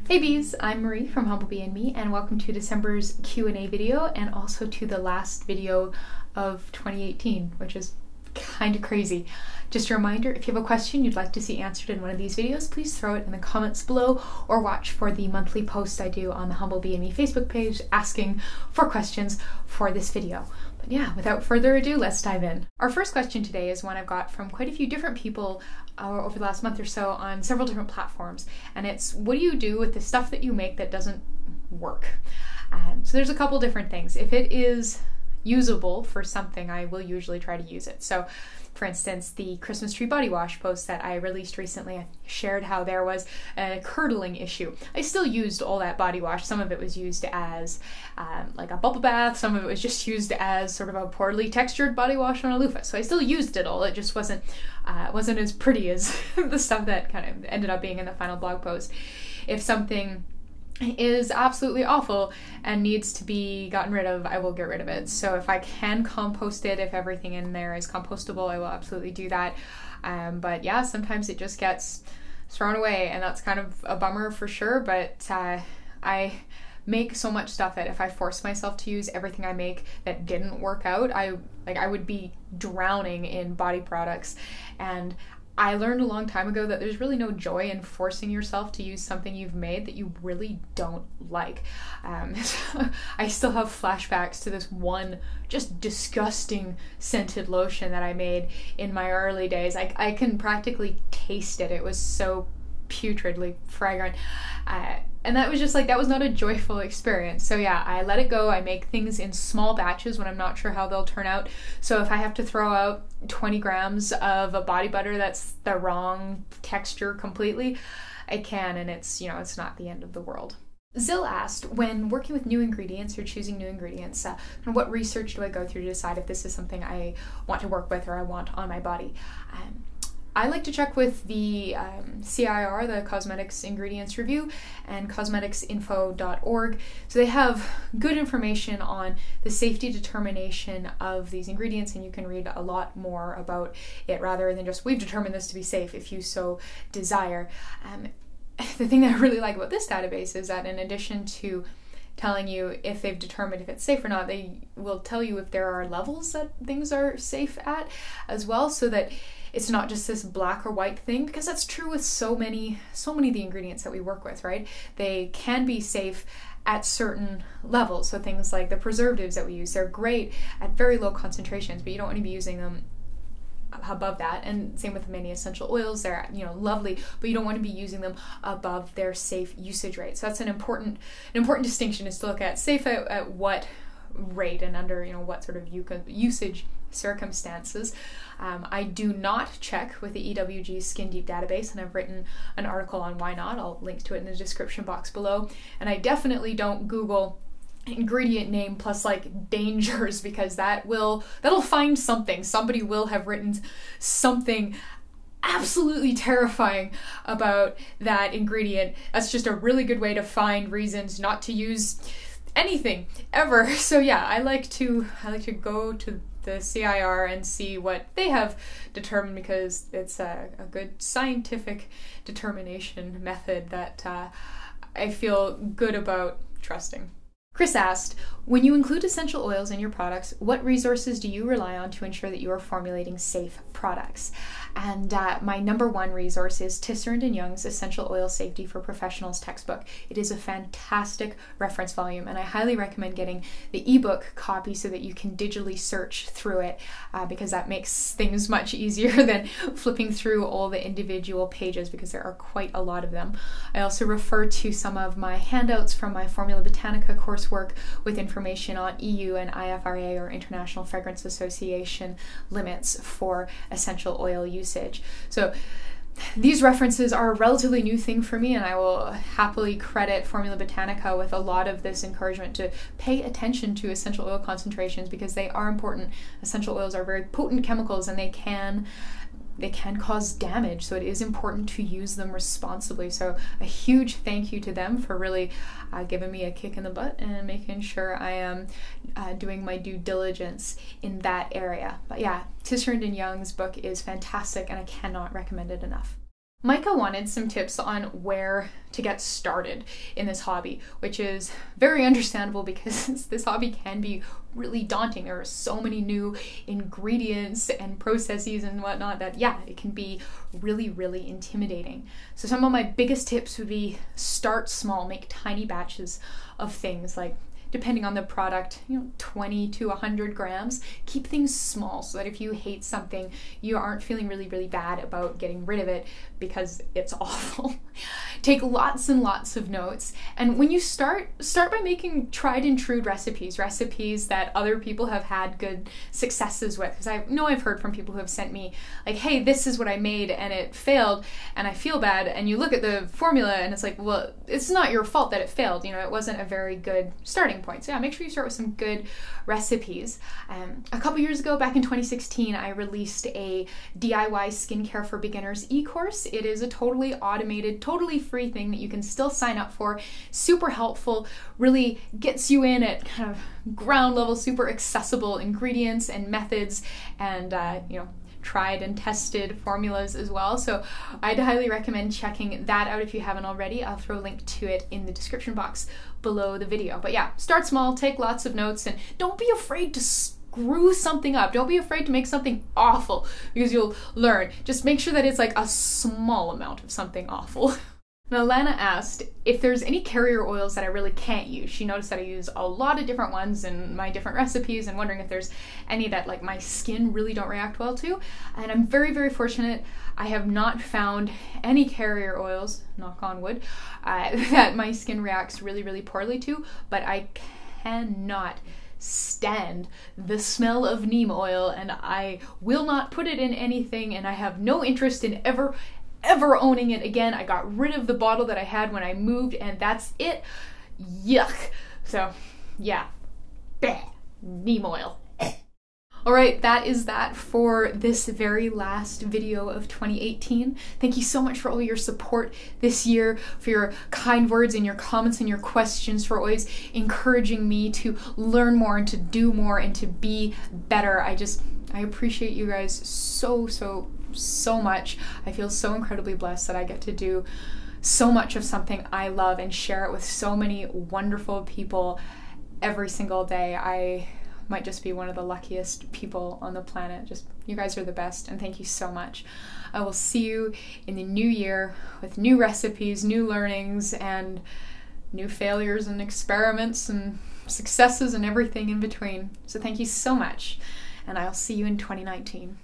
Hey bees, I'm Marie from Humblebee and Me, and welcome to December's Q&A video and also to the last video of 2018, which is kind of crazy. Just a reminder, if you have a question you'd like to see answered in one of these videos, please throw it in the comments below or watch for the monthly post I do on the Humblebee and Me Facebook page asking for questions for this video. But yeah, without further ado, let's dive in. Our first question today is one I've got from quite a few different people over the last month or so on several different platforms, and it's, what do you do with the stuff that you make that doesn't work? So there's a couple different things. If it is usable for something, I will usually try to use it. So for instance, the Christmas tree body wash post that I released recently, I shared how there was a curdling issue. I still used all that body wash. Some of it was used as like a bubble bath. Some of it was just used as sort of a poorly textured body wash on a loofah. So I still used it all. It just wasn't as pretty as the stuff that kind of ended up being in the final blog post. If something is absolutely awful and needs to be gotten rid of, I will get rid of it. So if I can compost it, if everything in there is compostable, I will absolutely do that. But yeah, sometimes it just gets thrown away, and that's kind of a bummer for sure. But I make so much stuff that if I forced myself to use everything I make that didn't work out, I would be drowning in body products. And I learned a long time ago that there's really no joy in forcing yourself to use something you've made that you really don't like. I still have flashbacks to this one just disgusting scented lotion that I made in my early days. I can practically taste it. It was so putridly fragrant. And that was just like, that was not a joyful experience. So yeah, I let it go. I make things in small batches when I'm not sure how they'll turn out. So if I have to throw out 20 grams of a body butter that's the wrong texture completely, I can, and it's not the end of the world. Zill asked, when working with new ingredients or choosing new ingredients, what research do I go through to decide if this is something I want to work with or I want on my body? I like to check with the CIR, the Cosmetics Ingredients Review, and cosmeticsinfo.org. So they have good information on the safety determination of these ingredients, and you can read a lot more about it rather than just, we've determined this to be safe if you so desire. The thing that I really like about this database is that in addition to telling you if they've determined if it's safe or not, they will tell you if there are levels that things are safe at as well, so that it's not just this black or white thing, because that's true with so many of the ingredients that we work with, right? They can be safe at certain levels. So things like the preservatives that we use, they're great at very low concentrations, but you don't want to be using them above that. And same with many essential oils, they're lovely, but you don't want to be using them above their safe usage rate. So that's an important distinction, is to look at safe at what rate and under what sort of usage circumstances. I do not check with the EWG Skin Deep database, and I've written an article on why not. I'll link to it in the description box below. And I definitely don't Google ingredient name plus like dangers, because that'll find something. Somebody will have written something absolutely terrifying about that ingredient. That's just a really good way to find reasons not to use anything ever. So yeah, I like to go to the CIR and see what they have determined, because it's a good scientific determination method that I feel good about trusting. Chris asked, when you include essential oils in your products, what resources do you rely on to ensure that you are formulating safe products? And my number one resource is Tisserand & Young's Essential Oil Safety for Professionals textbook. It is a fantastic reference volume, and I highly recommend getting the ebook copy so that you can digitally search through it, because that makes things much easier than flipping through all the individual pages, because there are quite a lot of them. I also refer to some of my handouts from my Formula Botanica coursework with information on EU and IFRA, or International Fragrance Association, limits for essential oil usage. So these references are a relatively new thing for me, and I will happily credit Formula Botanica with a lot of this encouragement to pay attention to essential oil concentrations, because they are important. Essential oils are very potent chemicals, and they can cause damage, so it is important to use them responsibly. So a huge thank you to them for really giving me a kick in the butt and making sure I am doing my due diligence in that area. But yeah, Tisserand & Young's book is fantastic, and I cannot recommend it enough. Miccah wanted some tips on where to get started in this hobby, which is very understandable because this hobby can be really daunting. There are so many new ingredients and processes and whatnot that, yeah, it can be really, really intimidating. So some of my biggest tips would be start small, make tiny batches of things, like depending on the product, 20 to 100 grams. Keep things small so that if you hate something, you aren't feeling really, really bad about getting rid of it because it's awful. Take lots and lots of notes. And when you start by making tried and true recipes that other people have had good successes with. Because I know I've heard from people who have sent me like, hey, this is what I made and it failed and I feel bad. And you look at the formula and it's like, well, it's not your fault that it failed. It wasn't a very good starting point. So yeah, make sure you start with some good recipes. A couple years ago, back in 2016, I released a DIY skincare for beginners e-course. It is a totally automated, totally free thing that you can still sign up for. Super helpful, really gets you in at kind of ground level, super accessible ingredients and methods and, tried and tested formulas as well. So I'd highly recommend checking that out if you haven't already. I'll throw a link to it in the description box below the video. But yeah, start small, take lots of notes, and don't be afraid to screw something up. Don't be afraid to make something awful because you'll learn. Just make sure that it's like a small amount of something awful. Now, Lana asked if there's any carrier oils that I really can't use. She noticed that I use a lot of different ones in my different recipes and wondering if there's any that like my skin really don't react well to. And I'm very, very fortunate. I have not found any carrier oils, knock on wood, that my skin reacts really, really poorly to, but I cannot stand the smell of neem oil and I will not put it in anything, and I have no interest in ever owning it again. I got rid of the bottle that I had when I moved and that's it. Yuck. So yeah, bleh, neem oil. Alright, that is that for this very last video of 2018. Thank you so much for all your support this year, for your kind words and your comments and your questions, for always encouraging me to learn more and to do more and to be better. I appreciate you guys so much. I feel so incredibly blessed that I get to do so much of something I love and share it with so many wonderful people every single day. I might just be one of the luckiest people on the planet. Just, you guys are the best, and thank you so much. I will see you in the new year with new recipes, new learnings, and new failures and experiments and successes and everything in between. So thank you so much, and I'll see you in 2019.